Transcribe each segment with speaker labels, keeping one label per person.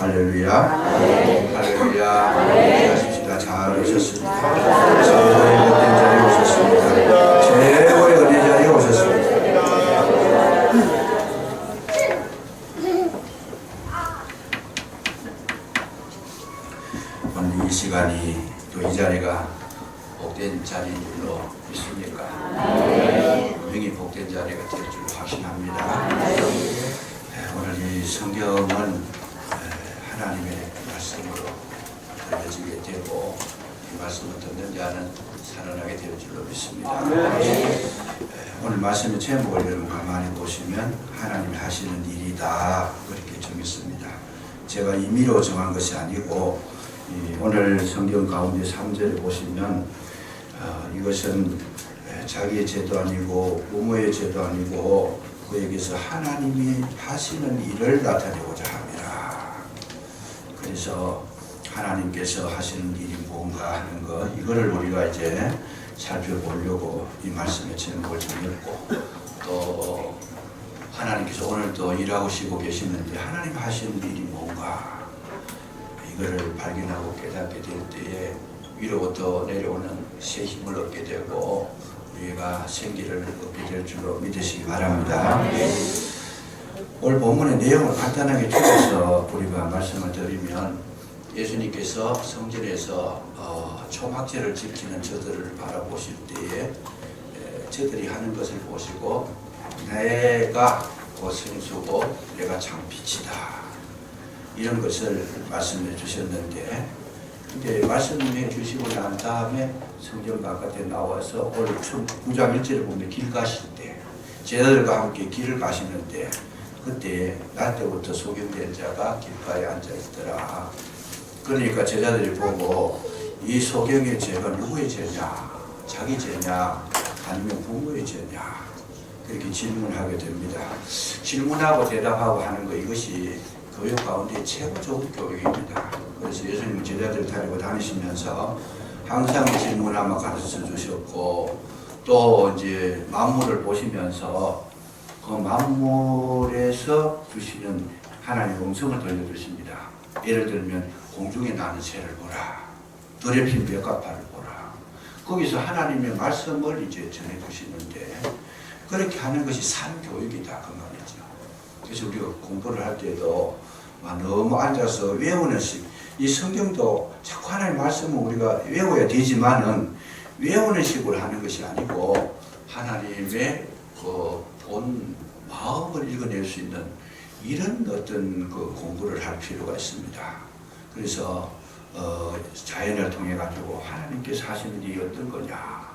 Speaker 1: 할렐루야. 할렐루야. 하십시다. 잘 오셨습니다. 최고의 은혜 자리에 오셨습니다. 최고의 은혜 자리에 오셨습니다. 오늘 이 시간이 또 이 자리가 복된 자리인 줄로 믿습니까? 분명히 복된 자리가 될 줄로 확신합니다. 오늘 이 성경은 하나님의 말씀으로 들려지게 되고 이 말씀을 듣는 자는 살아나게 될 줄로 믿습니다. 오늘 말씀의 제목을 여러분 가만히 보시면 하나님이 하시는 일이다 그렇게 정했습니다. 제가 임의로 정한 것이 아니고 오늘 성경 가운데 3절에 보시면 이것은 자기의 죄도 아니고 부모의 죄도 아니고 그에게서 하나님이 하시는 일을 나타내고자 합니다. 그래서 하나님께서 하시는 일이 뭔가 하는 것 이거를 우리가 이제 살펴보려고 이 말씀의 제목을 정했고 또 하나님께서 오늘도 일하시고 계시는데 하나님 하시는 일이 뭔가 이거를 발견하고 깨닫게 될 때에 위로부터 내려오는 새 힘을 얻게 되고 우리가 생기를 얻게 될 줄로 믿으시기 바랍니다. 오늘 본문의 내용을 간단하게 줄여서 우리가 말씀을 드리면 예수님께서 성전에서 초막제를 지키는 저들을 바라보실 때에 저들이 하는 것을 보시고 내가 생수고 내가 참 빛이다 이런 것을 말씀해 주셨는데 근데 말씀해 주시고 난 다음에 성전 바깥에 나와서 오늘 9장 1절을 보면 길 가실 때 제자들과 함께 길을 가시는데 그때 날 때부터 소경된 자가 길가에 앉아 있더라. 그러니까 제자들이 보고 이 소경의 죄가 누구의 죄냐? 자기 죄냐? 아니면 부모의 죄냐? 그렇게 질문하게 됩니다. 질문하고 대답하고 하는 거 이것이 교육 가운데 최고 좋은 교육입니다. 그래서 예수님은 제자들 데리고 다니시면서 항상 질문하며 가르쳐 주셨고 또 이제 만물을 보시면서 그 만물에서 주시는 하나님의 음성을 들려주십니다. 예를 들면 공중에 나는 새를 보라. 들에 핀 벽가파를 보라. 거기서 하나님의 말씀을 이제 전해 주시는데 그렇게 하는 것이 산교육이다 그 말이죠. 그래서 우리가 공부를 할 때도 너무 앉아서 외우는 식, 이 성경도 자꾸 하나님의 말씀을 우리가 외워야 되지만은 외우는 식으로 하는 것이 아니고 하나님의 그 본 마음을 읽어낼 수 있는 이런 어떤 그 공부를 할 필요가 있습니다. 그래서 자연을 통해 가지고 하나님께서 하시는 일이 어떤 거냐,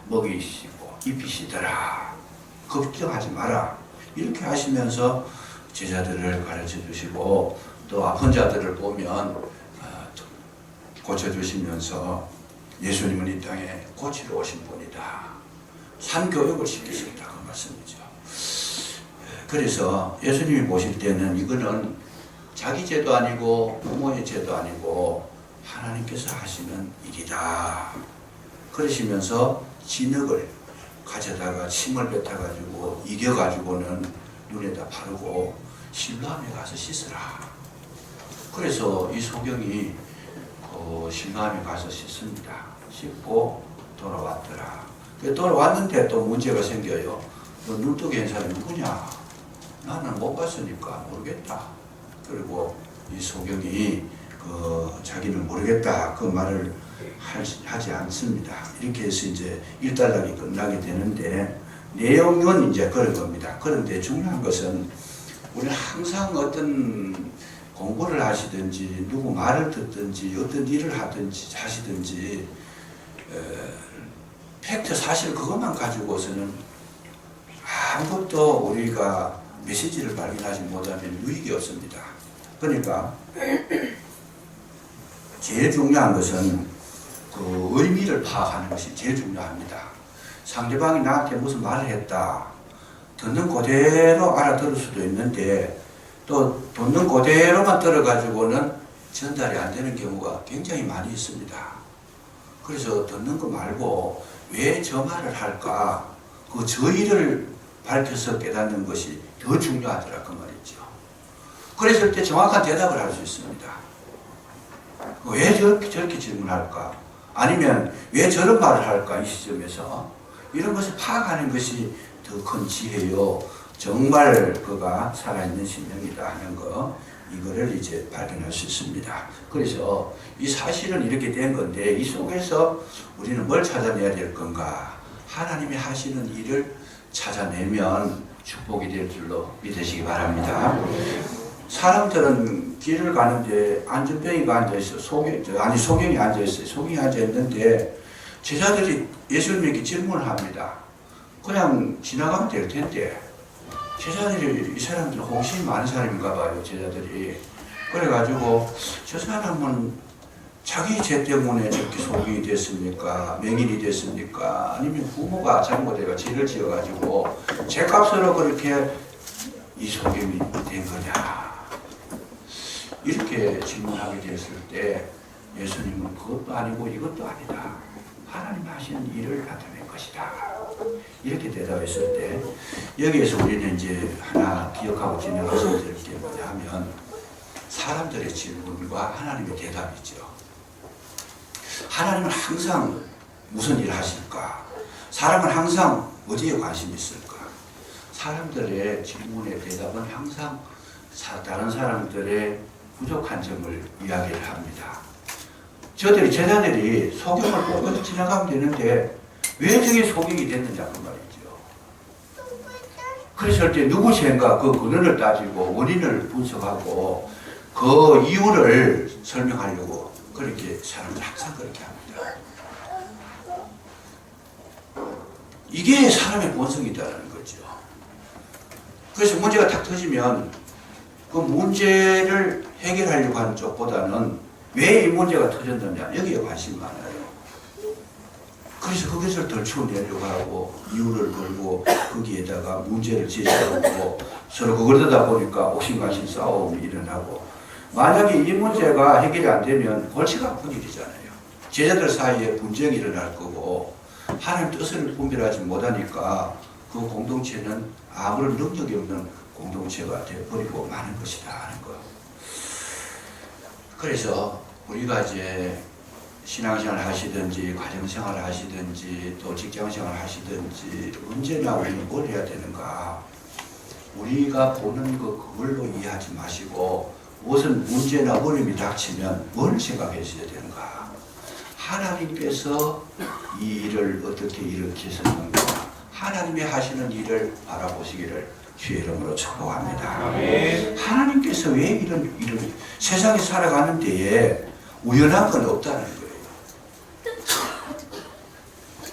Speaker 1: 먹이시고 입히시더라, 걱정하지 마라 이렇게 하시면서 제자들을 가르쳐 주시고 또 아픈 자들을 보면 고쳐주시면서 예수님은 이 땅에 고치러 오신 분이다. 산교육을 시키신다 그 말씀이죠. 그래서 예수님이 보실 때는 이거는 자기 죄도 아니고 부모의 죄도 아니고 하나님께서 하시는 일이다. 그러시면서 진흙을 가져다가 침을 뱉어가지고 이겨가지고는 눈에다 바르고 실로암에 가서 씻으라. 그래서 이 소경이 실로암에 가서 씻습니다. 씻고 돌아왔더라. 돌아왔는데 또 문제가 생겨요. 너 눈뜨게 한 사람이 누구냐? 나는 못 봤으니까 모르겠다. 그리고 이 소경이 자기는 모르겠다 그 말을 하지 않습니다. 이렇게 해서 이제 일단락이 끝나게 되는데 내용은 이제 그런 겁니다. 그런데 중요한 것은 우리는 항상 어떤 공부를 하시든지 누구 말을 듣든지 어떤 일을 하시든지 팩트 사실 그것만 가지고서는 아무것도 우리가 메시지를 발견하지 못하면 유익이 없습니다. 그러니까 제일 중요한 것은 그 의미를 파악하는 것이 제일 중요합니다. 상대방이 나한테 무슨 말을 했다. 듣는 그대로 알아들을 수도 있는데 또 듣는 그대로만 들어가지고는 전달이 안 되는 경우가 굉장히 많이 있습니다. 그래서 듣는 거 말고 왜 저 말을 할까? 그 저의를 밝혀서 깨닫는 것이 더 중요하더라 그 말이죠. 그랬을 때 정확한 대답을 할 수 있습니다. 왜 저렇게 질문할까? 아니면 왜 저런 말을 할까? 이 시점에서 이런 것을 파악하는 것이 더 큰 지혜요. 정말 그가 살아있는 신명이다 하는 거, 이거를 이제 발견할 수 있습니다. 그래서 이 사실은 이렇게 된 건데, 이 속에서 우리는 뭘 찾아내야 될 건가? 하나님이 하시는 일을 찾아내면 축복이 될 줄로 믿으시기 바랍니다. 사람들은 길을 가는데 안전병이가 앉아있어. 소경이 앉아있어요. 소경이 앉아있는데 제자들이 예수님에게 질문을 합니다. 그냥 지나가면 될 텐데, 제자들이, 이 사람들은 호기심이 많은 사람인가 봐요, 제자들이. 그래가지고 저 사람은 자기 죄 때문에 저렇게 소경이 됐습니까? 맹인이 됐습니까? 아니면 부모가 잘못해가 죄를 지어가지고 죄값으로 그렇게 이 소경이 된 거냐? 이렇게 질문하게 됐을 때 예수님은 그것도 아니고 이것도 아니다. 하나님 하시는 일을 나타낸 것이다. 이렇게 대답했을 때, 여기에서 우리는 이제 하나 기억하고 진행하셔야 될 게 뭐냐 하면, 사람들의 질문과 하나님의 대답이죠. 하나님은 항상 무슨 일을 하실까? 사람은 항상 어디에 관심이 있을까? 사람들의 질문의 대답은 항상 다른 사람들의 부족한 점을 이야기를 합니다. 제자들이 소경을 보고 지나가면 되는데 왜 저게 소경이 됐느냐 그 말이죠. 그랬을 때 누구 죄인가 그 근원을 따지고 원인을 분석하고 그 이유를 설명하려고 그렇게 사람들 항상 그렇게 합니다. 이게 사람의 본성이다라는 거죠. 그래서 문제가 탁 터지면 그 문제를 해결하려고 하는 쪽보다는 왜 이 문제가 터졌느냐, 여기에 관심이 많아요. 그래서 그것을 덜쳐내려고 하고 이유를 걸고 거기에다가 문제를 제시하고 서로 그걸 듣다 보니까 옥신각신 싸움이 일어나고, 만약에 이 문제가 해결이 안 되면 골치가 아픈 일이잖아요. 제자들 사이에 분쟁이 일어날 거고, 하나님 뜻을 분별하지 못하니까 그 공동체는 아무런 능력이 없는 공동체가 되어버리고 마는 것이다 하는 거. 그래서 우리가 이제 신앙생활 하시든지 가정생활 하시든지 또 직장생활 하시든지 언제나 우리는 뭘 해야 되는가? 우리가 보는 그걸로 이해하지 마시고, 무슨 문제나 어려움이 닥치면 뭘 생각하셔야 되는가? 하나님께서 이 일을 어떻게 일으키셨는가? 하나님이 하시는 일을 바라보시기를 주의 이름으로 축복합니다. 하나님께서 왜 이런 세상에 살아가는 데에 우연한 건 없다는 거예요.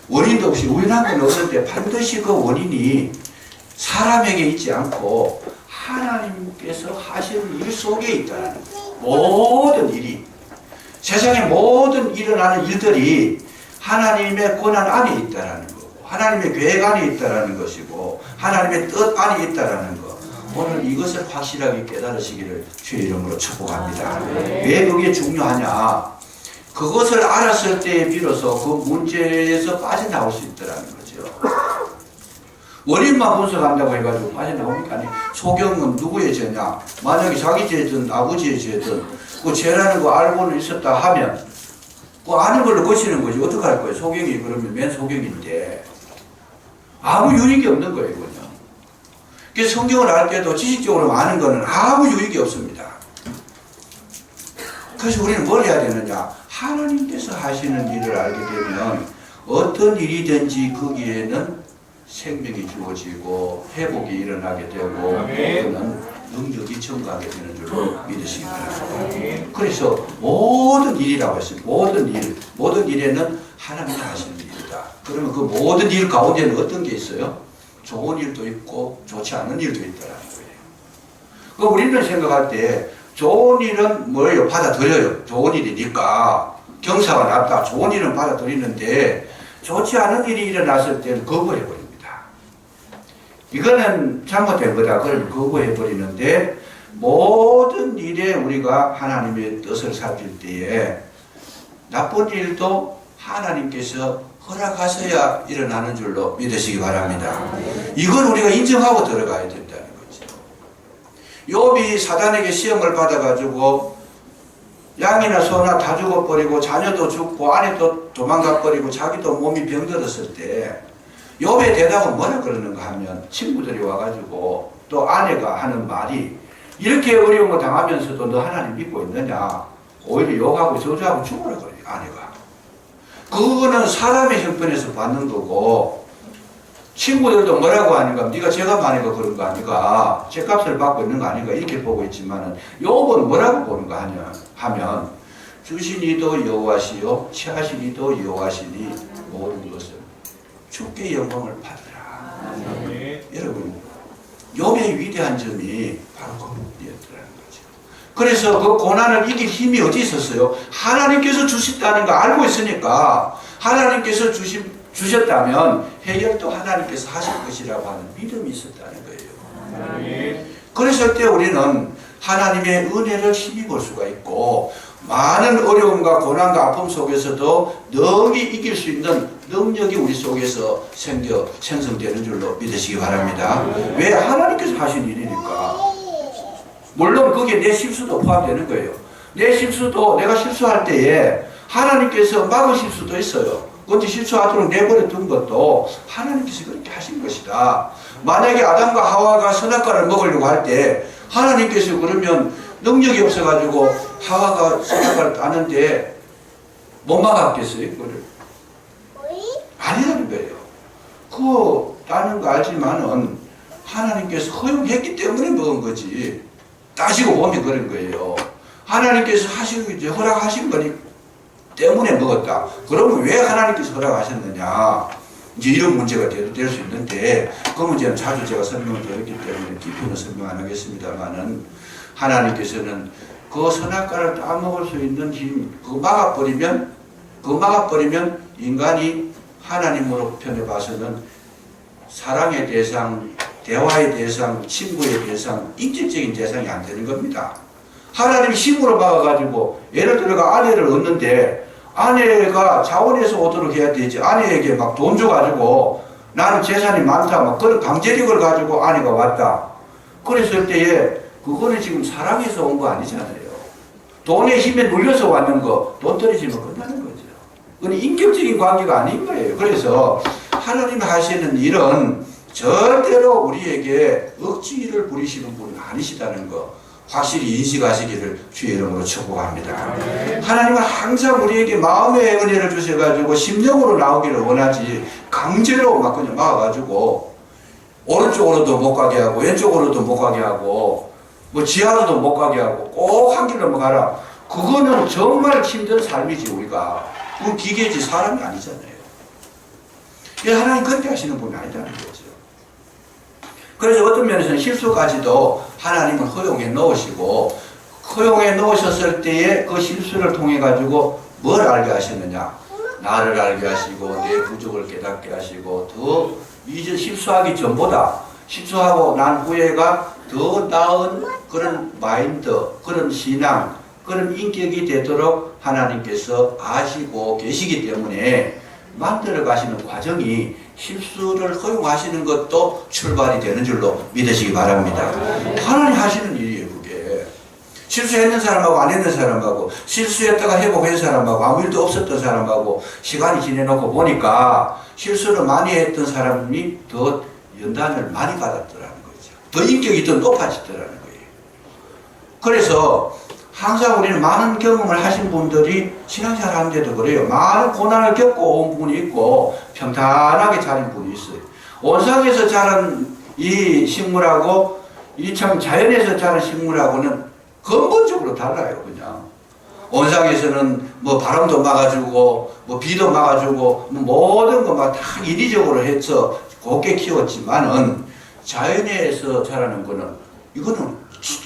Speaker 1: 원인도 없이 우연한 건 없는데 반드시 그 원인이 사람에게 있지 않고 하나님께서 하시는 일 속에 있다는 거예요. 모든 일이, 세상의 모든 일어나는 일들이 하나님의 권한 안에 있다는 거고, 하나님의 계획 안에 있다는 것이고, 하나님의 뜻 안에 있다는 것. 오늘 이것을 확실하게 깨달으시기를 주의 이름으로 축복합니다. 왜 그게 중요하냐? 그것을 알았을 때에 비로소 그 문제에서 빠져나올 수 있다는 거죠. 원인만 분석한다고 해가지고 빠져나오니까, 아니, 소경은 누구의 죄냐? 만약에 자기 죄든 아버지의 죄든 그 죄라는 거 알고는 있었다 하면 그 아는 걸로 거치는 거지. 어떡할 거예요? 소경이 그러면 맨 소경인데 아무 유익이 없는 거예요, 그냥. 그래서 성경을 알 때도 지식적으로 아는 거는 아무 유익이 없습니다. 그래서 우리는 뭘 해야 되느냐? 하나님께서 하시는 일을 알게 되면 어떤 일이든지 거기에는 생명이 주어지고 회복이 일어나게 되고, 그는 능력이 증가하게 되는 줄로 믿으시기 바랍니다. 그래서 모든 일이라고 했어요. 모든 일에는 하나님이 하시는 일이다. 그러면 그 모든 일 가운데는 어떤 게 있어요? 좋은 일도 있고 좋지 않은 일도 있다는 거예요. 그 우리는 생각할 때 좋은 일은 뭐예요? 받아들여요. 좋은 일이니까 경사가 낮다. 좋은 일은 받아들이는데 좋지 않은 일이 일어났을 때는 거부해버립니다. 이거는 잘못된 거다. 그러면 거부해버리는데, 모든 일에 우리가 하나님의 뜻을 살필 때에 나쁜 일도 하나님께서 허락하셔야 일어나는 줄로 믿으시기 바랍니다. 이걸 우리가 인정하고 들어가야 된다는 거죠. 욥이 사단에게 시험을 받아가지고 양이나 소나 다 죽어버리고 자녀도 죽고 아내도 도망가버리고 자기도 몸이 병들었을 때 욥의 대답은 뭐라 그러는가 하면 친구들이 와가지고 또 아내가 하는 말이 이렇게 어려운 거 당하면서도 너 하나님 믿고 있느냐 오히려 욕하고 저주하고 죽으라 그래요 아내가. 그거는 사람의 형편에서 받는 거고 친구들도 뭐라고 하니까 네가 죄가 많으니까 그런 거 아니가 죄값을 받고 있는 거 아닌가 이렇게 보고 있지만은 욥은 뭐라고 보는가 하면 주시니도 여호와시요 취하시니도 여호와시니 모든 것을 주께 영광을 받으라. 여러분 욥의 위대한 점이 바로 그것이었더라는 거죠. 그래서 그 고난을 이길 힘이 어디 있었어요? 하나님께서 주셨다는 거 알고 있으니까 하나님께서 주셨다면 해결도 하나님께서 하실 것이라고 하는 믿음이 있었다는 거예요. 그랬을 때 우리는 하나님의 은혜를 힘입을 수가 있고 많은 어려움과 고난과 아픔 속에서도 능히 이길 수 있는 능력이 우리 속에서 생성되는 줄로 믿으시기 바랍니다. 왜? 하나님께서 하신 일이니까. 물론 거기에 내 실수도 포함되는 거예요. 내 실수도 내가 실수할 때에 하나님께서 막으실 수도 있어요. 그런데 실수하도록 내버려 둔 것도 하나님께서 그렇게 하신 것이다. 만약에 아담과 하와가 선악과를 먹으려고 할 때 하나님께서 그러면 능력이 없어가지고 하와가 선악과를 따는데 못 막았겠어요? 그거를? 아니라는 거예요. 그거 따는 거 알지만은 하나님께서 허용했기 때문에 먹은 거지. 따지고 보면 그런 거예요. 하나님께서 하시고 이제 허락하신 거니 때문에 먹었다. 그러면 왜 하나님께서 허락하셨느냐? 이제 이런 문제가 될 수 있는데 그 문제는 자주 제가 설명을 드렸기 때문에 깊이는 설명 안 하겠습니다만은 하나님께서는 그 선악과를 따먹을 수 있는 힘 그거 막아버리면 인간이 하나님으로 편에 봐서는 사랑의 대상, 대화의 대상, 친구의 대상, 인격적인 대상이 안 되는 겁니다. 하나님이 힘으로 막아가지고 예를 들어가 아내를 얻는데 아내가 자원해서 오도록 해야 되지. 아내에게 막 돈 줘가지고 나는 재산이 많다. 막 그런 강제력을 가지고 아내가 왔다. 그랬을 때에 그거는 지금 사랑해서 온 거 아니잖아요. 돈의 힘에 눌려서 왔는 거, 돈 떨어지면 끝나는 거죠. 그건 인격적인 관계가 아닌 거예요. 그래서 하나님 하시는 일은 절대로 우리에게 억지를 부리시는 분은 아니시다는 거. 확실히 인식하시기를 주의 이름으로 축복합니다. 하나님은 항상 우리에게 마음의 은혜를 주셔가지고 심령으로 나오기를 원하지 강제로 막 그냥 막아가지고 오른쪽으로도 못 가게 하고 왼쪽으로도 못 가게 하고 뭐 지하로도 못 가게 하고 꼭 한 길로 가라. 그거는 정말 힘든 삶이지 우리가. 그건 기계지 사람이 아니잖아요. 하나님 그렇게 하시는 분이 아니다는 거죠. 그래서 어떤 면에서는 실수까지도 하나님은 허용해 놓으시고 허용해 놓으셨을 때에 그 실수를 통해 가지고 뭘 알게 하셨느냐 나를 알게 하시고 내 부족을 깨닫게 하시고 더 이제 실수하기 전보다 실수하고 난 후에가 더 나은 그런 마인드 그런 신앙 그런 인격이 되도록 하나님께서 아시고 계시기 때문에 만들어 가시는 과정이 실수를 허용하시는 것도 출발이 되는 줄로 믿으시기 바랍니다. 하나님 하시는 일이에요, 그게. 실수했는 사람하고 안 했는 사람하고 실수했다가 회복한 사람하고 아무 일도 없었던 사람하고 시간이 지내놓고 보니까 실수를 많이 했던 사람이 더 연단을 많이 받았더라는 거죠. 더 인격이 더 높아지더라는 거예요. 그래서 항상 우리는 많은 경험을 하신 분들이 신앙생활 하는데도 그래요. 많은 고난을 겪고 온 분이 있고 평탄하게 자란 분이 있어요. 온상에서 자란 이 식물하고 이 참 자연에서 자란 식물하고는 근본적으로 달라요. 그냥 온상에서는 뭐 바람도 막아주고 뭐 비도 막아주고 뭐 모든 거 막 다 인위적으로 해서 곱게 키웠지만은 자연에서 자라는 거는 이거는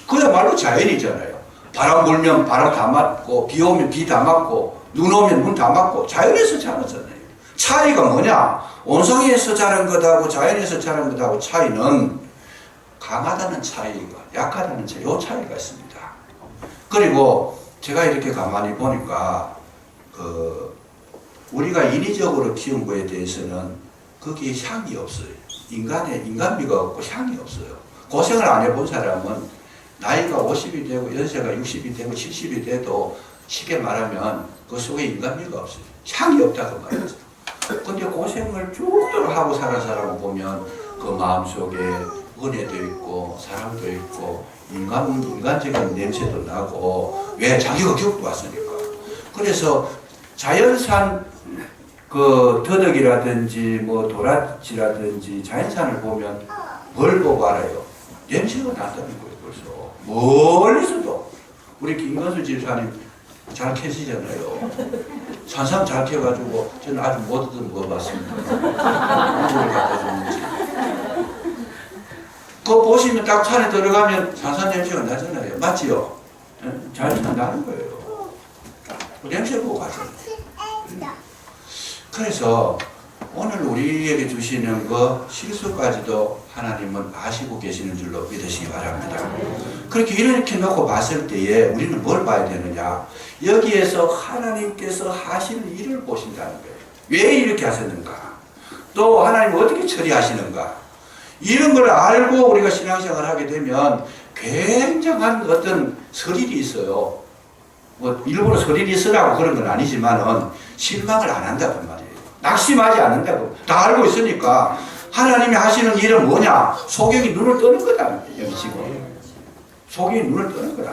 Speaker 1: 그야말로 자연이잖아요. 바람 불면 바람 다 맞고 비 오면 비 다 맞고 눈 오면 눈 다 맞고 자연에서 자라잖아요. 차이가 뭐냐? 온상에서 자란 것하고 자연에서 자란 것하고 차이는 강하다는 차이가 약하다는 차이, 요 차이가 있습니다. 그리고 제가 이렇게 가만히 보니까 우리가 인위적으로 키운 거에 대해서는 거기에 향이 없어요. 인간미가 없고 향이 없어요. 고생을 안 해본 사람은 나이가 50이 되고 연세가 60이 되고 70이 돼도 쉽게 말하면 그 속에 인간미가 없어요. 향이 없다고 말이죠. 근데 고생을 쭉도록 하고 사는 사람을 보면 그 마음속에 은혜도 있고 사랑도 있고 인간적인 냄새도 나고, 왜? 자기가 겪고 왔으니까. 그래서 자연산 그 더덕이라든지 뭐 도라지라든지 자연산을 보면 뭘 보고 알아요? 냄새가 난다는 거예요. 벌써 멀리서도. 우리 김건수 집사님 잘 캐시잖아요. 산삼 잘 캐가지고 저는 아주 못 먹어봤습니다. 누구를 갖다 줬는지. 그거 보시면 딱 산에 들어가면 산삼 냄새가 나잖아요. 맞지요? 자연산 나는 거예요. 냄새 보고 가잖아요. 그래서 오늘 우리에게 주시는 그 실수까지도 하나님은 아시고 계시는 줄로 믿으시기 바랍니다. 그렇게 이렇게 놓고 봤을 때에 우리는 뭘 봐야 되느냐? 여기에서 하나님께서 하시는 일을 보신다는 거예요. 왜 이렇게 하셨는가? 또 하나님 어떻게 처리하시는가? 이런 걸 알고 우리가 신앙생활을 하게 되면 굉장한 어떤 설일이 있어요. 뭐 일부러 설일이 있으라고 그런 건 아니지만은 실망을 안 한다고 말이에요. 낙심하지 않는다고. 다 알고 있으니까 하나님이 하시는 일은 뭐냐? 소경이 눈을 뜨는 거다. 여기 지금 소경이 눈을 뜨는 거다.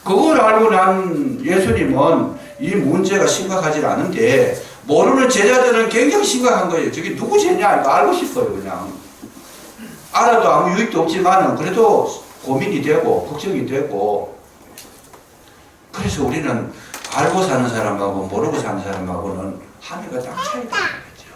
Speaker 1: 그걸 알고 난 예수님은 이 문제가 심각하지 않은데, 모르는 제자들은 굉장히 심각한 거예요. 저게 누구 죄냐? 이거 알고 싶어요. 그냥 알아도 아무 유익도 없지만은 그래도 고민이 되고 걱정이 되고. 그래서 우리는 알고 사는 사람하고 모르고 사는 사람하고는 하늘과 땅 차이가 있는 거죠.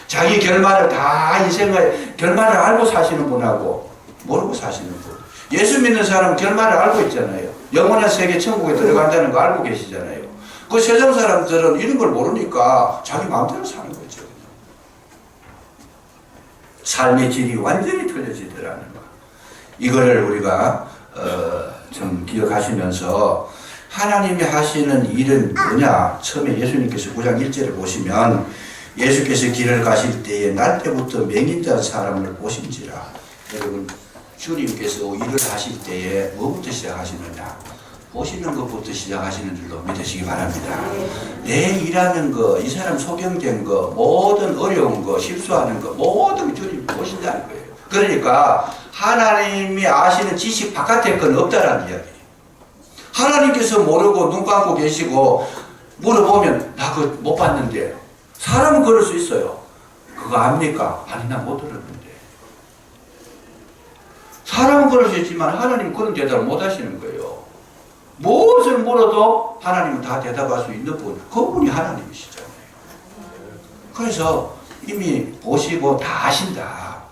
Speaker 1: 자기 결말을 다 인생의 결말을 알고 사시는 분하고 모르고 사시는 분. 예수 믿는 사람은 결말을 알고 있잖아요. 영원한 세계 천국에 들어간다는 거 알고 계시잖아요. 그 세상 사람들은 이런 걸 모르니까 자기 마음대로 사는 거죠. 삶의 질이 완전히 틀려지더라는 거. 이거를 우리가 좀 기억하시면서 하나님이 하시는 일은 뭐냐? 처음에 예수님께서 9장 1절을 보시면 예수께서 길을 가실 때에 날 때부터 맹인자 사람을 보신지라. 여러분, 주님께서 일을 하실 때에 뭐부터 시작하시느냐? 보시는 것부터 시작하시는 줄로 믿으시기 바랍니다. 내 일하는 거, 이 사람 소경된 거, 모든 어려운 거, 실수하는 거, 모든 주님 보신다는 거예요. 그러니까 하나님이 아시는 지식 바깥에 건 없다라는 이야기예요. 하나님께서 모르고 눈 감고 계시고 물어보면 나 그거 못 봤는데. 사람은 그럴 수 있어요. 그거 압니까? 아니, 나 못 들었는데. 사람은 그럴 수 있지만 하나님은 그런 대답을 못 하시는 거예요. 무엇을 물어도 하나님은 다 대답할 수 있는 분, 그분이 하나님이시잖아요. 그래서 이미 보시고 다 아신다.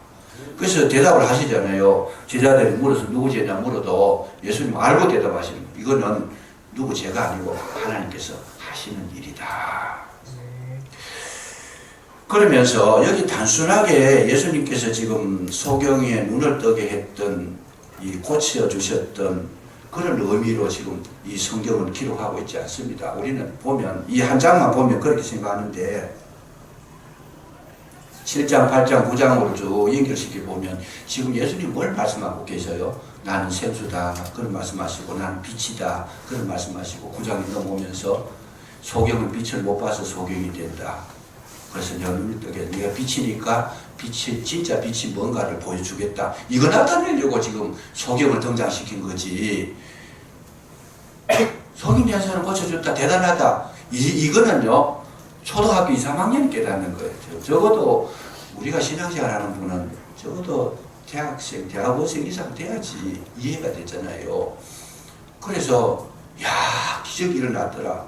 Speaker 1: 그래서 대답을 하시잖아요. 제자들이 물어서 누구 죄냐 물어도 예수님 알고 대답하시는 거예요. 이거는 누구 죄가 아니고 하나님께서 하시는 일이다. 그러면서 여기 단순하게 예수님께서 지금 소경의 눈을 뜨게 했던, 이 고쳐주셨던 그런 의미로 지금 이 성경을 기록하고 있지 않습니다. 우리는 보면 이 한 장만 보면 그렇게 생각하는데 7장, 8장, 9장으로 쭉 연결시켜 보면 지금 예수님 뭘 말씀하고 계셔요? 나는 생수다 그런 말씀하시고, 나는 빛이다 그런 말씀하시고, 9장에 넘어오면서 소경은 빛을 못 봐서 소경이 된다. 그래서 내가 눈을 뜨게, 네가 빛이니까 빛이, 진짜 빛이 뭔가를 보여주겠다. 이거 나타내려고 지금 소경을 등장시킨 거지. 소경 연사는 고쳐줬다, 대단하다. 이거는요 초등학교 2, 3학년이 깨닫는 거예요. 적어도 우리가 신앙생활 하는 분은 적어도 대학생, 대학원생 이상 돼야지 이해가 되잖아요. 그래서 야, 기적이 일어났더라.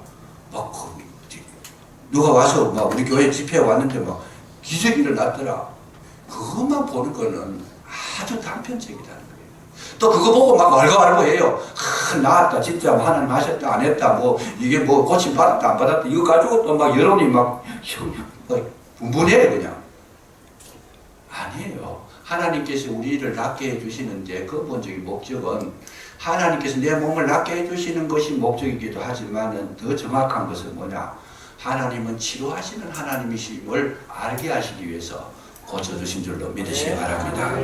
Speaker 1: 막 누가 와서 막 우리 교회 집회에 왔는데 막 기적이 일어났더라. 그것만 보는 거는 아주 단편적이다는 거예요. 또 그거 보고 막 왈가왈부해요. 나았다, 진짜 하나님 하셨다, 안 했다, 뭐 이게 뭐 고침 받았다, 안 받았다, 이거 가지고 또 막 여론이 막 분분해요 그냥. 아니에요. 하나님께서 우리를 낫게 해주시는데 근본적인 목적은, 하나님께서 내 몸을 낫게 해주시는 것이 목적이기도 하지만은 더 정확한 것은 뭐냐? 하나님은 치료하시는 하나님이심을 알게 하시기 위해서 고쳐주신 줄로 믿으시기 바랍니다.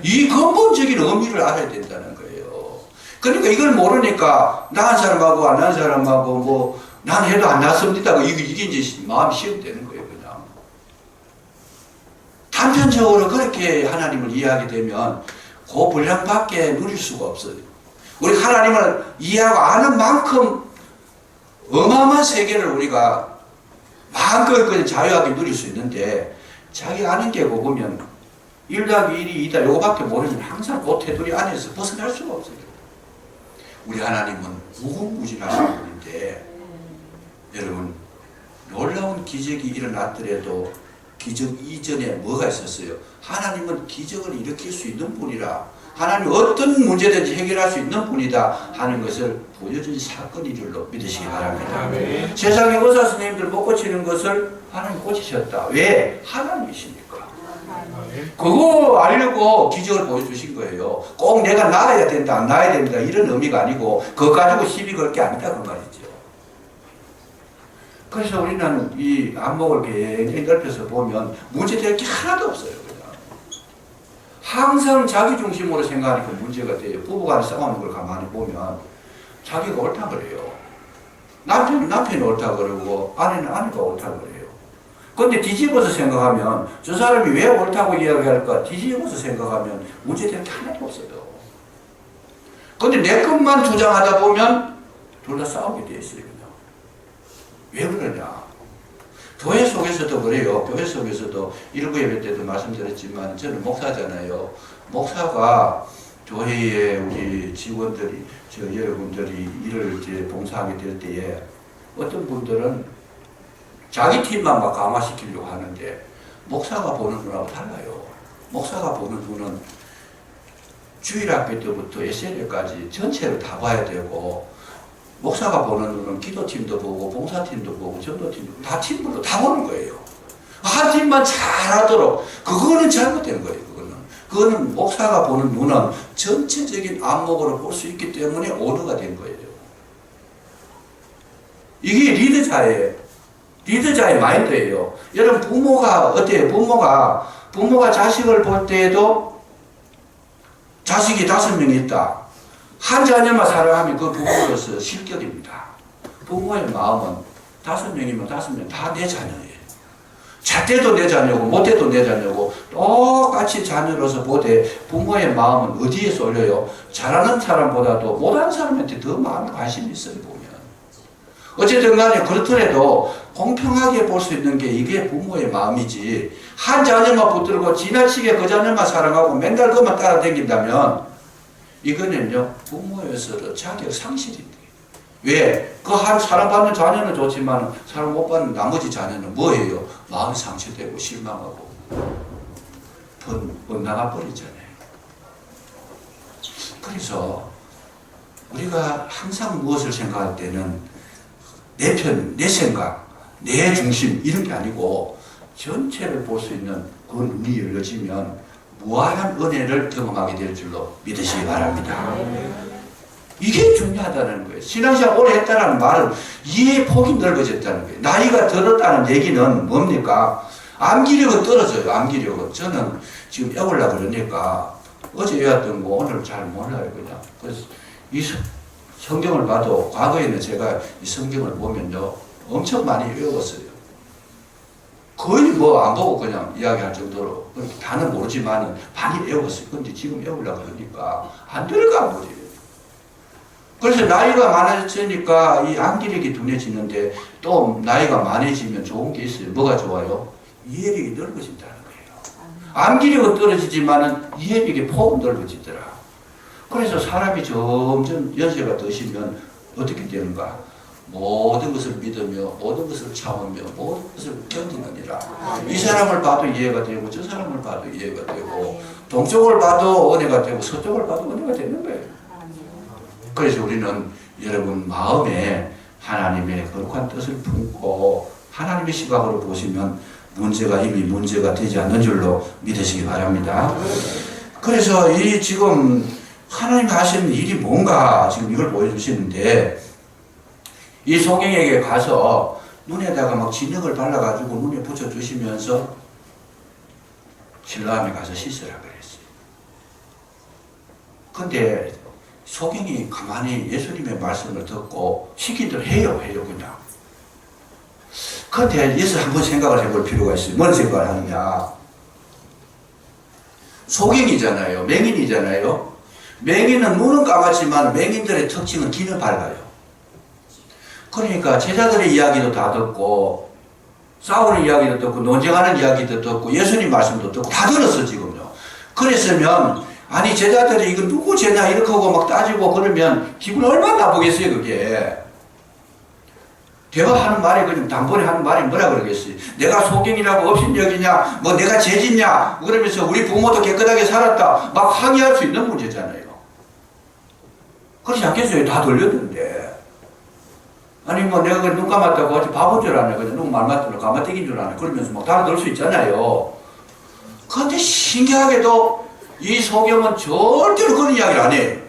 Speaker 1: 이 근본적인 의미를 알아야 된다는 거예요. 그러니까 이걸 모르니까 나은 사람하고 안 나은 사람하고 뭐 난 해도 안 낫습니다. 이게 이제 마음이 시험되는 거예요. 그냥 단편적으로 그렇게 하나님을 이해하게 되면 그 분량밖에 누릴 수가 없어요. 우리 하나님을 이해하고 아는 만큼 어마어마한 세계를 우리가 마음껏 그냥 자유하게 누릴 수 있는데, 자기 아는 게 보면 1 더하기 1이 2다 요거밖에 모르면 항상 그 테두리 안에서 벗어날 수가 없어요. 우리 하나님은 무궁무진하신 분인데, 여러분 놀라운 기적이 일어났더라도 기적 이전에 뭐가 있었어요? 하나님은 기적을 일으킬 수 있는 분이라, 하나님 어떤 문제든지 해결할 수 있는 분이다 하는 것을 보여준 사건인 줄로 믿으시기 바랍니다. 네. 세상의 의사 선생님들 못 고치는 것을 하나님 고치셨다. 왜? 하나님이시니까. 그거 알려고 기적을 보여주신 거예요. 꼭 내가 나아야 된다, 안 나아야 된다 이런 의미가 아니고 그거 가지고 시비 걸 게 아니다 그 말이죠. 그래서 우리는 이 안목을 굉장히 넓혀서 보면 문제될 게 하나도 없어요. 그냥 항상 자기 중심으로 생각하니까 문제가 돼요. 부부간에 싸우는 걸 가만히 보면 자기가 옳다 그래요. 남편이 옳다 그러고 아내는 아내가 옳다 그래요. 그런데 뒤집어서 생각하면 저 사람이 왜 옳다고 이야기할까 뒤집어서 생각하면 문제될 게 하나도 없어요. 그런데 내 것만 주장하다 보면 둘 다 싸우게 돼 있어요. 왜 그러냐? 교회 속에서도 그래요. 교회 속에서도 일부 예배 때도 말씀드렸지만 저는 목사잖아요. 목사가 교회에 우리 직원들이, 저 여러분들이 일을 이제 봉사하게 될 때에 어떤 분들은 자기 팀만 막 강화시키려고 하는데 목사가 보는 눈하고 달라요. 목사가 보는 눈은 주일학교 때부터 SL까지 전체를 다 봐야 되고, 목사가 보는 눈은 기도팀도 보고 봉사팀도 보고 전도팀도 보고 다 팀별로 다 보는 거예요. 한 팀만 잘하도록. 그거는 잘못된 거예요. 그거는 목사가 보는 눈은 전체적인 안목으로 볼 수 있기 때문에 오류가 된 거예요. 이게 리더자의 마인드예요. 여러분 부모가 어때요? 부모가 자식을 볼 때에도 자식이 5명이 있다. 한 자녀만 사랑하면 그 부모로서 실격입니다. 부모의 마음은 5명이면 5명 다 내 자녀예요. 잘 때도 내 자녀고 못 때도 내 자녀고 똑같이 자녀로서 보되 부모의 마음은 어디에 쏠려요? 잘하는 사람보다도 못하는 사람한테 더 많은 관심이 있어요. 보면 어쨌든 간에 그렇더라도 공평하게 볼 수 있는 게 이게 부모의 마음이지, 한 자녀만 붙들고 지나치게 그 자녀만 사랑하고 맨날 그만 따라다닌다면 이거는요 부모에서 자격 상실인데, 왜? 그 한 사랑받는 자녀는 좋지만 사랑 못 받는 나머지 자녀는 뭐예요? 마음이 상처되고 실망하고 엇나가 버리잖아요. 그래서 우리가 항상 무엇을 생각할 때는 내 편, 내 생각, 내 중심 이런 게 아니고 전체를 볼 수 있는 그 눈이 열려지면 무한한 은혜를 경험하게 될 줄로 믿으시기 바랍니다. 이게 중요하다는 거예요. 신앙생활 오래 했다는 말은 이해의 폭이 넓어졌다는 거예요. 나이가 들었다는 얘기는 뭡니까? 암기력은 떨어져요. 암기력은. 저는 지금 애우려고 그러니까 어제 외웠던 거 오늘 잘 몰라요. 그냥. 그래서 이 성경을 봐도 과거에는 제가 이 성경을 보면요 엄청 많이 외웠어요. 거의 뭐 안 보고 그냥 이야기할 정도로 다는 모르지만 많이 외웠어요. 근데 지금 외우려고 그러니까 안 들어가 버려요. 그래서 나이가 많아지니까 이 암기력이 둔해지는데 또 나이가 많아지면 좋은 게 있어요. 뭐가 좋아요? 이해력이 넓어진다는 거예요. 암기력은 떨어지지만 이해력의 폭은 넓어지더라. 그래서 사람이 점점 연세가 드시면 어떻게 되는가? 모든 것을 믿으며 모든 것을 참으며 모든 것을 견디느니라. 이 사람을 봐도 이해가 되고 저 사람을 봐도 이해가 되고 동쪽을 봐도 은혜가 되고 서쪽을 봐도 은혜가 되는 거예요. 그래서 우리는 여러분 마음에 하나님의 거룩한 뜻을 품고 하나님의 시각으로 보시면 문제가 이미 문제가 되지 않는 줄로 믿으시기 바랍니다. 그래서 이 지금 하나님 하시는 일이 뭔가 지금 이걸 보여주시는데, 이 송영에게 가서 눈에다가 막 진흙을 발라가지고 눈에 붙여주시면서 실로암에 가서 씻으라 그랬어요. 근데 소경이 가만히 예수님의 말씀을 듣고 시킨 대로 해요 그냥. 근데 여기서 한번 생각을 해볼 필요가 있어요. 뭔 생각을 하느냐. 소경이잖아요. 맹인이잖아요. 맹인은 눈은 까맣지만 맹인들의 특징은 귀는 밝아요. 그러니까 제자들의 이야기도 다 듣고 싸우는 이야기도 듣고 논쟁하는 이야기도 듣고 예수님 말씀도 듣고 다 들었어 지금요. 그랬으면 아니 제자들이 이거 누구 죄냐 이렇게 하고 막 따지고 그러면 기분 얼마나 나쁘겠어요 그게. 대화하는 말이 그냥 단번에 하는 말이 뭐라 그러겠어요. 내가 소경이라고 업신여기냐 뭐 내가 죄짓냐 그러면서 우리 부모도 깨끗하게 살았다 막 항의할 수 있는 문제잖아요. 그렇지 않겠어요. 다 들렸는데. 아니 뭐 내가 눈 감았다고 어찌 바본 줄 아네. 그냥 눈 말맞다고 감아떼긴 줄 아네. 그러면서 막 다 들을 수 있잖아요. 그런데 신기하게도 이 소경은 절대로 그런 이야기를 안 해요.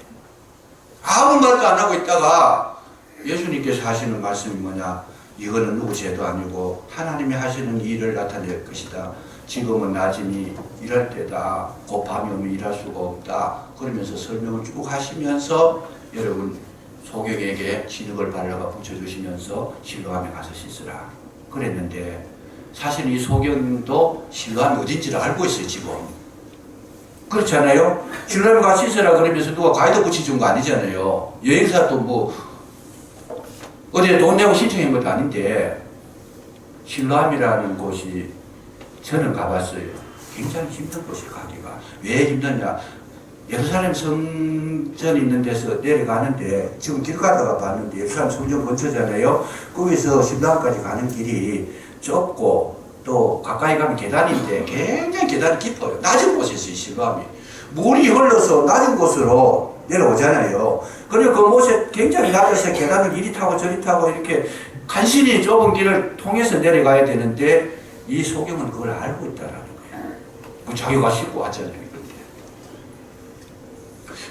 Speaker 1: 아무 말도 안 하고 있다가 예수님께서 하시는 말씀이 뭐냐. 이거는 누구 죄도 아니고 하나님이 하시는 일을 나타낼 것이다. 지금은 낮이니 일할 때다. 곧 밤이 오면 일할 수가 없다. 그러면서 설명을 쭉 하시면서 여러분 소경에게 진흙을 발라가 붙여주시면서 실로암에 가서 씻으라 그랬는데 사실 이 소경도 실로암이 어딘지를 알고 있어요 지금. 그렇잖아요. 실로암에 가서 씻으라 그러면서 누가 가이드 붙여준 거 아니잖아요. 여행사도 뭐 어디에 돈 내고 신청한 것도 아닌데 실로암이라는 곳이 저는 가봤어요. 굉장히 힘든 곳이에요 가기가. 왜 힘드냐. 예루살렘 성전 있는 데서 내려가는데 지금 길 가다가 봤는데 예루살렘 성전 근처잖아요. 거기서 실로암까지 가는 길이 좁고 또 가까이 가면 계단인데 굉장히 계단이 깊어요. 낮은 곳에 있어요 실로암이. 물이 흘러서 낮은 곳으로 내려오잖아요. 그리고 그 못에 굉장히 낮아서 계단을 이리 타고 저리 타고 이렇게 간신히 좁은 길을 통해서 내려가야 되는데 이 소경은 그걸 알고 있다라는 거예요. 자기가 싣고 왔잖아요.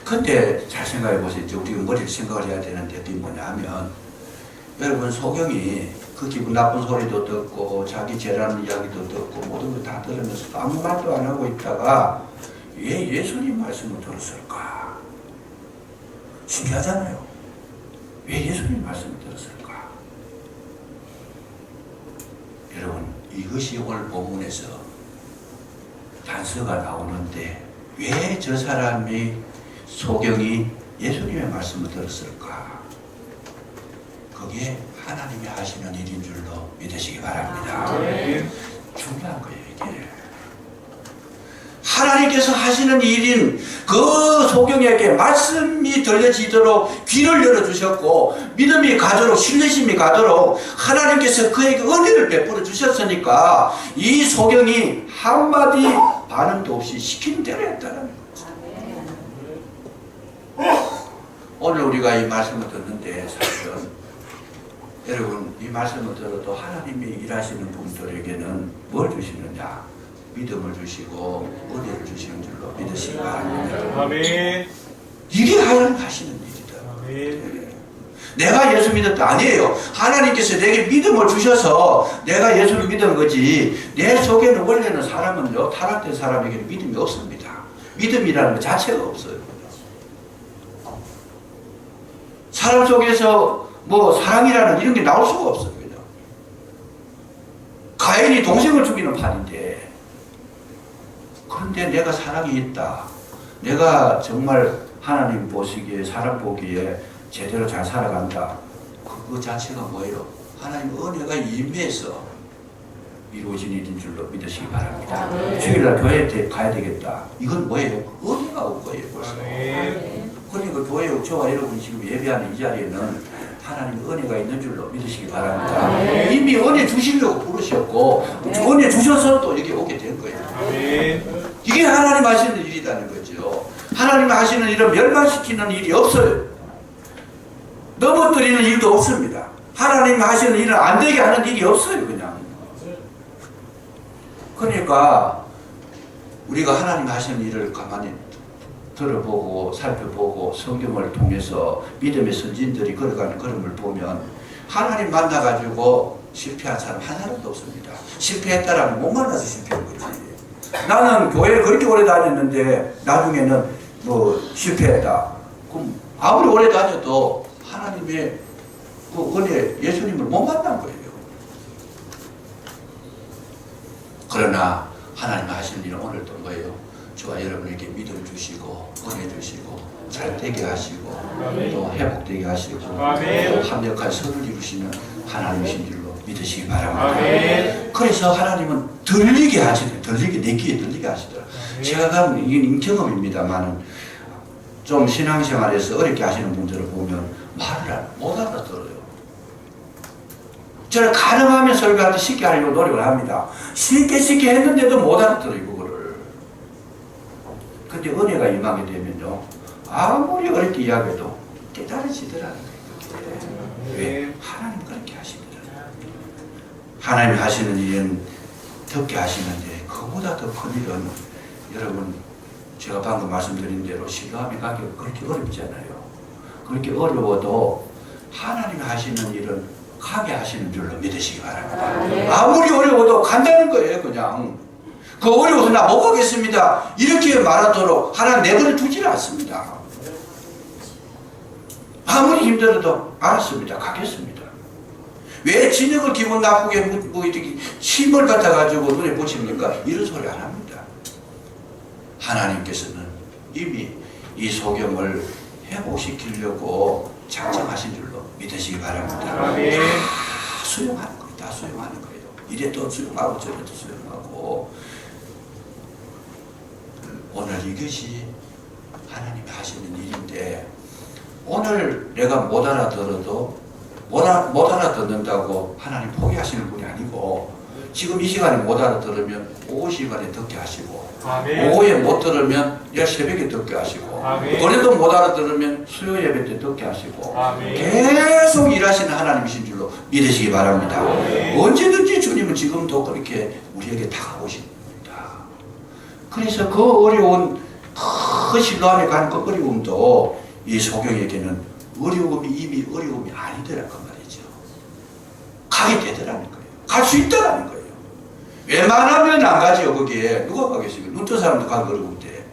Speaker 1: 근데 잘 생각해 보세요. 우리가 머리를 생각을 해야 되는데 그게 뭐냐면 여러분 소경이 그 기분 나쁜 소리도 듣고 자기 죄라는 이야기도 듣고 모든 걸 다 들으면서 아무 말도 안 하고 있다가 왜 예수님 말씀을 들었을까? 신기하잖아요. 왜 예수님 말씀을 들었을까? 여러분 이것이 오늘 본문에서 단서가 나오는데 왜 저 사람이 소경이 예수님의 말씀을 들었을까? 그게 하나님이 하시는 일인 줄로 믿으시기 바랍니다. 중요한 거예요 이게. 하나님께서 하시는 일인 그 소경에게 말씀이 들려지도록 귀를 열어주셨고 믿음이 가도록 신뢰심이 가도록 하나님께서 그에게 은혜를 베풀어 주셨으니까 이 소경이 한마디 반응도 없이 시키는 대로 했다는 거예요. 오늘 우리가 이 말씀을 듣는데 사실은 여러분 이 말씀을 들어도 하나님이 일하시는 분들에게는 뭘 주시느냐? 믿음을 주시고 은혜를 주시는 줄로 믿으시기 바랍니다.
Speaker 2: 아멘.
Speaker 1: 이게 하나님 하시는 일이다.
Speaker 2: 아멘.
Speaker 1: 내가 예수 믿었다 아니에요. 하나님께서 내게 믿음을 주셔서 내가 예수를 믿은 거지 내 속에는 원래는 사람은요 타락된 사람에게는 믿음이 없습니다. 믿음이라는 것 자체가 없어요. 사람 속에서 뭐 사랑이라는 이런 게 나올 수가 없어요. 그냥. 가인이 동생을 죽이는 판인데 그런데 내가 사랑이 있다. 내가 정말 하나님 보시기에 사람 보기에 제대로 잘 살아간다. 그 자체가 뭐예요? 하나님 은혜가 임해서 이루어진 일인 줄로 믿으시기 바랍니다. 주일날 교회에 가야 되겠다. 이건 뭐예요? 은혜가 온 거예요. 벌써. 그러니까 교회 저와 여러분이 지금 예배하는 이 자리에는 하나님 은혜가 있는 줄로 믿으시기 바랍니다. 이미 은혜 주시려고 부르셨고 은혜 주셔서 또 여기 오게 된 거예요. 이게 하나님 하시는 일이라는 거죠. 하나님 하시는 일은 멸망시키는 일이 없어요. 넘어뜨리는 일도 없습니다. 하나님 하시는 일은 안 되게 하는 일이 없어요. 그냥. 그러니까 우리가 하나님 하시는 일을 가만히 들어보고 살펴보고 성경을 통해서 믿음의 선진들이 걸어가는 걸음을 보면 하나님 만나가지고 실패한 사람 한 사람도 없습니다. 실패했다라면 못 만나서 실패한 거지. 나는 교회를 그렇게 오래 다녔는데 나중에는 뭐 실패했다. 그럼 아무리 오래 다녀도 하나님의 그 은혜, 예수님을 못 만난 거예요. 그러나 하나님 하시는 일은 오늘도 뭐예요? 저와 여러분에게 믿음 주시고 은혜 주시고 잘 되게 하시고 또 회복되게 하시고 또 합력한 선을 이루시는 하나님이신 줄로 믿으시기 바랍니다. 그래서 하나님은 들리게 하시더라고요. 들리게, 내 귀에 들리게 하시더라고요. 제가 가면 이건 경험입니다만 좀 신앙생활에서 어렵게 하시는 분들을 보면 말을 못 알아들어요. 저는 가능하면 설교할 때 쉽게 하려고 노력을 합니다. 쉽게 했는데도 못 알아들어요, 그거를. 근데 은혜가 임하게 되면요, 아무리 어렵게 이야기해도 깨달아지더라는 거예요. 왜? 하나님 그렇게 하시더라고요. 하나님이 하시는 일은 듣게 하시는데 그보다 더 큰 일은 여러분, 제가 방금 말씀드린 대로 신뢰함이 가기가 그렇게 어렵잖아요. 그렇게 어려워도 하나님이 하시는 일은 가게 하시는 줄로 믿으시기 바랍니다. 아무리 어려워도 간다는 거예요, 그냥. 그 어려워서 나 못 가겠습니다. 이렇게 말하도록 하나님 내버려 두지는 않습니다. 아무리 힘들어도 알았습니다. 가겠습니다. 왜 진흙을 기분 나쁘게 뭐 이렇게 침을 갖다가지고 눈에 붙입니까? 이런 소리 안 합니다. 하나님께서는 이미 이 소경을 회복시키려고 작정하신 줄로 믿으시기 바랍니다. 다 수용하는 거예요. 다 수용하는 거예요. 이래 또 수용하고 저래 또 수용하고. 오늘 이것이 하나님이 하시는 일인데, 오늘 내가 못 알아들어도 못 알아듣는다고 하나님 포기하시는 분이 아니고, 지금 이 시간에 못 알아들으면 오후 시간에 듣게 하시고, 오후에 못 들으면 내일 새벽에 듣게 하시고, 그래도 못 알아들으면 수요 예배 때 듣게 하시고, 계속 일하시는 하나님이신 줄로 믿으시기 바랍니다. 언제든지 주님은 지금도 그렇게 우리에게 다가오십니다. 그래서 그 어려운 그 신뢰함에 가는 그 어려움도 이 소경에게는 어려움이 이미 어려움이 아니더라 그 말이죠. 가게 되더라는 거예요. 갈 수 있다라는 거예요. 웬만하면 안 가지요. 거기에 누가 가겠습니까? 눈 뜬 사람도 가기 어려운데.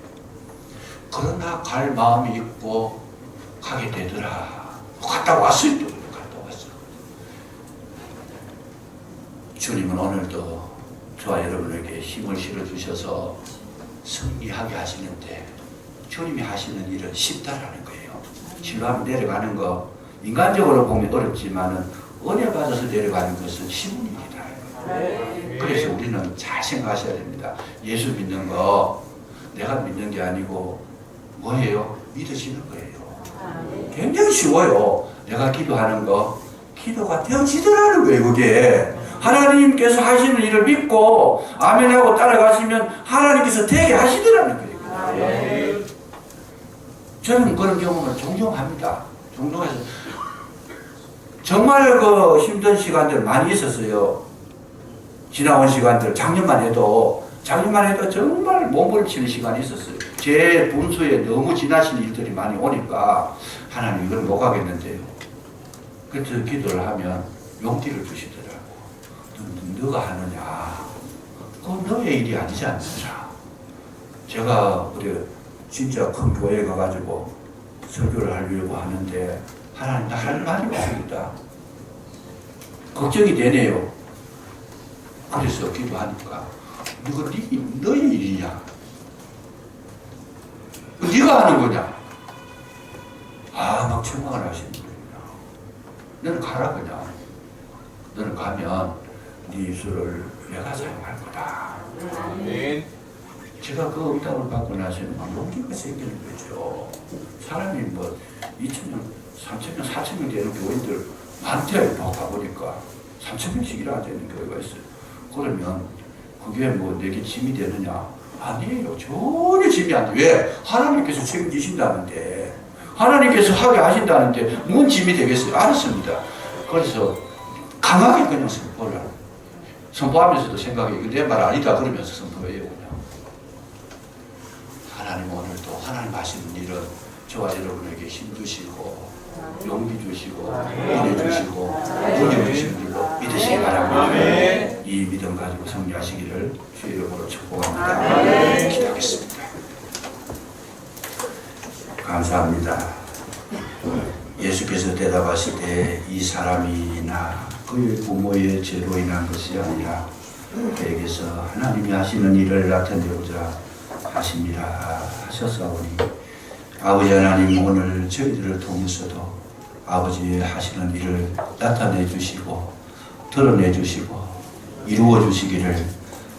Speaker 1: 그러나 갈 마음이 있고 가게 되더라. 갔다 왔어요. 또 갔다 왔어. 주님은 오늘도 저와 여러분에게 힘을 실어주셔서 승리하게 하시는데, 주님이 하시는 일은 쉽다라는 거예요. 신뢰하면 내려가는 거 인간적으로 보면 어렵지만은 은혜 받아서 내려가는 것은 쉬운 일이다. 그래서 우리는 잘 생각하셔야 됩니다. 예수 믿는 거 내가 믿는 게 아니고 뭐예요? 믿으시는 거예요. 굉장히 쉬워요. 내가 기도하는 거 기도가 되어지더라는 거예요. 그게 하나님께서 하시는 일을 믿고 아멘하고 따라가시면 하나님께서 되게 하시더라는 거예요. 저는 그런 경험을 종종 합니다. 종종 해서 정말 그 힘든 시간들 많이 있었어요. 지나온 시간들, 작년만 해도 정말 몸부림치는 시간이 있었어요. 제 분수에 너무 지나친 일들이 많이 오니까 하나님 이걸 못 가겠는데요. 그래서 기도를 하면 용기를 주시더라고. 너가 하느냐? 그건 너의 일이 아니지 않느냐? 제가 우리 진짜 큰 교회에 가가지고 설교를 하려고 하는데 하나님 나 할 말이 없습니다. 걱정이 되네요. 그래서 기도하니까 이거 너의 일이냐? 네가 하는 거냐? 막 책망을 하시는 거예요. 너는 가라 그냥. 너는 가면 네 입술을 내가 사용할 거다. 제가 그 응답을 받고 나서는 용기가 생기는 거죠. 사람이 뭐 2,000명, 3,000명, 4,000명 되는 교인들 많대요. 가보니까 3,000명씩 일하는 되는 교회가 있어요. 그러면 그게 뭐 내게 짐이 되느냐? 아니에요. 전혀 짐이 안 돼. 왜? 하나님께서 책임지신다는데, 하나님께서 하게 하신다는데 뭔 짐이 되겠어요? 알았습니다. 그래서 강하게 그냥 선포를 선포하면서도 생각이 이거 내 말 아니다 그러면서 선포해요. 그냥. 하나님 오늘도 하나님 하시는 일은 저와 여러분에게 힘 주시고 용기 주시고 은혜 주시고 능력 주시는 줄로 믿으시기 바랍니다. 이 믿음 가지고 승리하시기를 주의 이름으로 축복합니다. 기도하겠습니다. 감사합니다. 예수께서 대답하시되 이 사람이나 그의 부모의 죄로 인한 것이 아니라 그에게서 하나님이 하시는 일을 나타내고자 하심이라 하셨사오니 아버지 하나님, 오늘 저희들을 통해서도 아버지의 하시는 일을 나타내 주시고 드러내 주시고 이루어 주시기를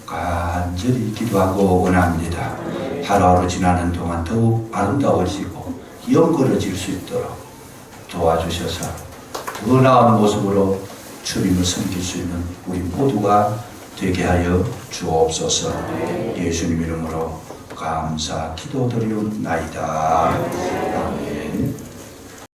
Speaker 1: 간절히 기도하고 원합니다. 하루하루 지나는 동안 더욱 아름다워지고 영걸어질 수 있도록 도와주셔서 더 나은 모습으로 주님을 섬길 수 있는 우리 모두가 되게 하여 주옵소서. 예수님 이름으로 감사 기도드리옵나이다. 아멘.